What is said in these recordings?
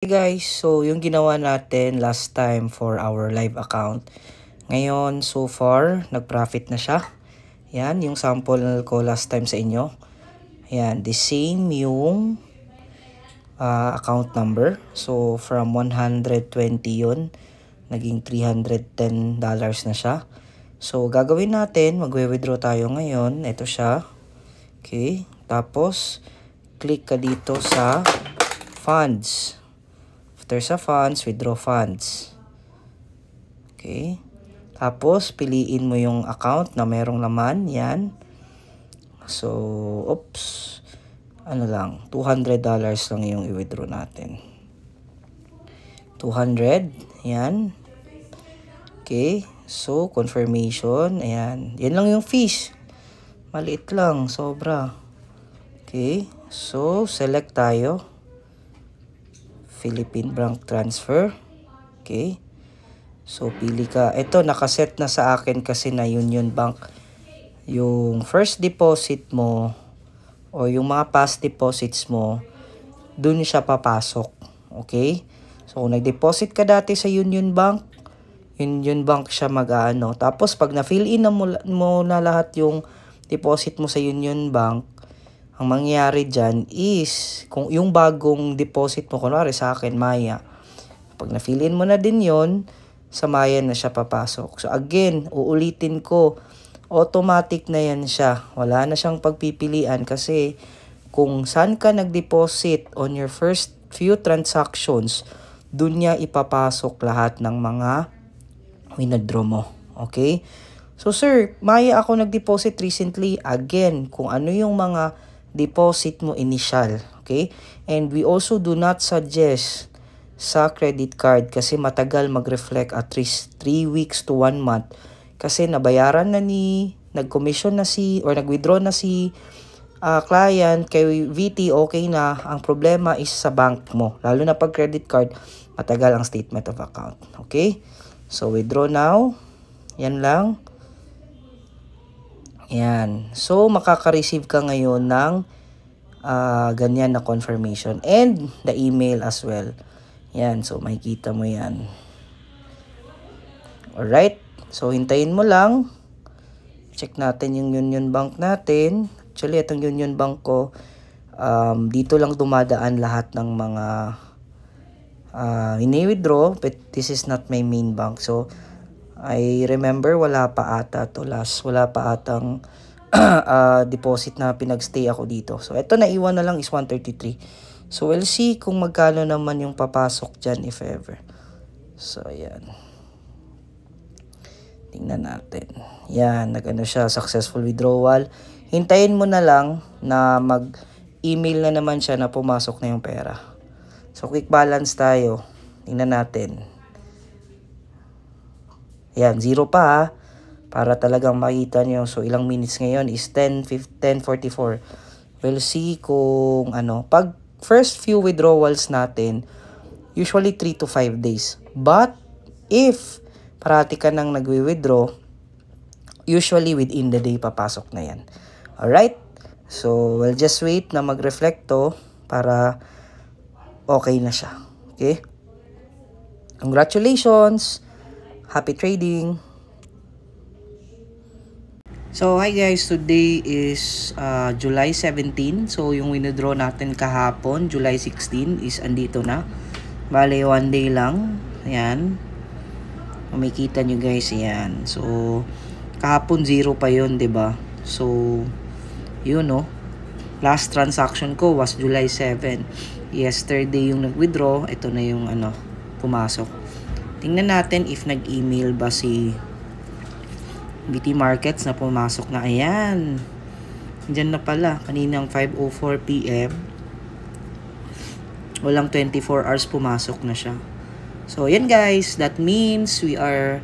Hey guys, so yung ginawa natin last time for our live account. Ngayon, so far, nag-profit na siya. Yan, yung sample ko last time sa inyo. Yan, the same yung account number. So, from 120 yun, naging $310 na siya. So, gagawin natin, magwe-withdraw tayo ngayon. Ito siya. Okay, tapos, click ka dito sa funds. After sa funds, withdraw funds. Okay. Tapos, piliin mo yung account na merong laman. Yan. So, oops. Ano lang, $200 lang yung i-withdraw natin. 200. Yan. Okay. So, confirmation. Ayan. Yan lang yung fees. Maliit lang. Sobra. Okay. So, select tayo. Philippine Bank Transfer. Okay. So, pili ka. Ito, nakaset na sa akin kasi na Union Bank. Yung first deposit mo o yung mga past deposits mo, dun siya papasok. Okay. So, kung nag-deposit ka dati sa Union Bank siya mag-ano. Tapos, pag na-fill in na mo na lahat yung deposit mo sa Union Bank, ang mangyayari dyan is, kung yung bagong deposit mo, kunwari sa akin, Maya, pag na-fill-in mo na din yon, sa Maya na siya papasok. So again, uulitin ko, automatic na yan siya. Wala na siyang pagpipilian kasi kung saan ka nag-deposit on your first few transactions, dun niya ipapasok lahat ng mga withdraw mo. Okay? So sir, Maya ako nag-deposit recently. Again, kung ano yung mga deposit mo initial, okay? And we also do not suggest sa credit card kasi matagal mag-reflect at least 3 weeks to 1 month kasi nabayaran na nag-commission na or nag-withdraw na si client kay VT, okay na. Ang problema is sa bank mo, lalo na pag credit card, matagal ang statement of account, okay? So, withdraw now. Yan lang. Yan. So, makaka-receive ka ngayon ng ganyan na confirmation. And the email as well. Yan. So, makikita mo yan. Alright. So, hintayin mo lang. Check natin yung Union Bank natin. Actually, itong Union Bank ko, dito lang dumadaan lahat ng mga ini-withdraw. But this is not my main bank. So, I remember wala pa ata to last. Wala pa atang deposit na pinagstay ako dito. So, ito naiwan na lang is 133. So, we'll see kung magkano naman yung papasok dyan if ever. So, ayan. Tingnan natin. Yan, nag-ano siya, successful withdrawal. Hintayin mo na lang na mag-email na naman siya na pumasok na yung pera. So, quick balance tayo. Tingnan natin. Ayan, 0 pa ha. Para talagang makita nyo. So, ilang minutes ngayon is 10:44. We'll see kung ano. Pag first few withdrawals natin, usually 3 to 5 days. But, if parati ka nang nagwi-withdraw, usually within the day papasok na yan. Alright? So, we'll just wait na mag-reflect to para okay na siya. Okay? Congratulations! Happy trading! So, hi guys, today is July 17. So, yung withdraw natin kahapon, July 16, is andito na. Bale, 1 day lang. Ayan. Makikita nyo guys, ayan. So, kahapon 0 pa yun, ba diba? So, yun no. Last transaction ko was July 7. Yesterday yung nag-withdraw. Ito na yung pumasok. Tingnan natin if nag-email ba si BT Markets na pumasok na. Ayan. Diyan na pala. Kaninang 5:04 PM. Walang 24 hours pumasok na siya. So, yan guys. That means we are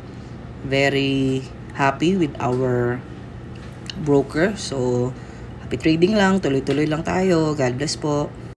very happy with our broker. So, happy trading lang. Tuloy-tuloy lang tayo. God bless po.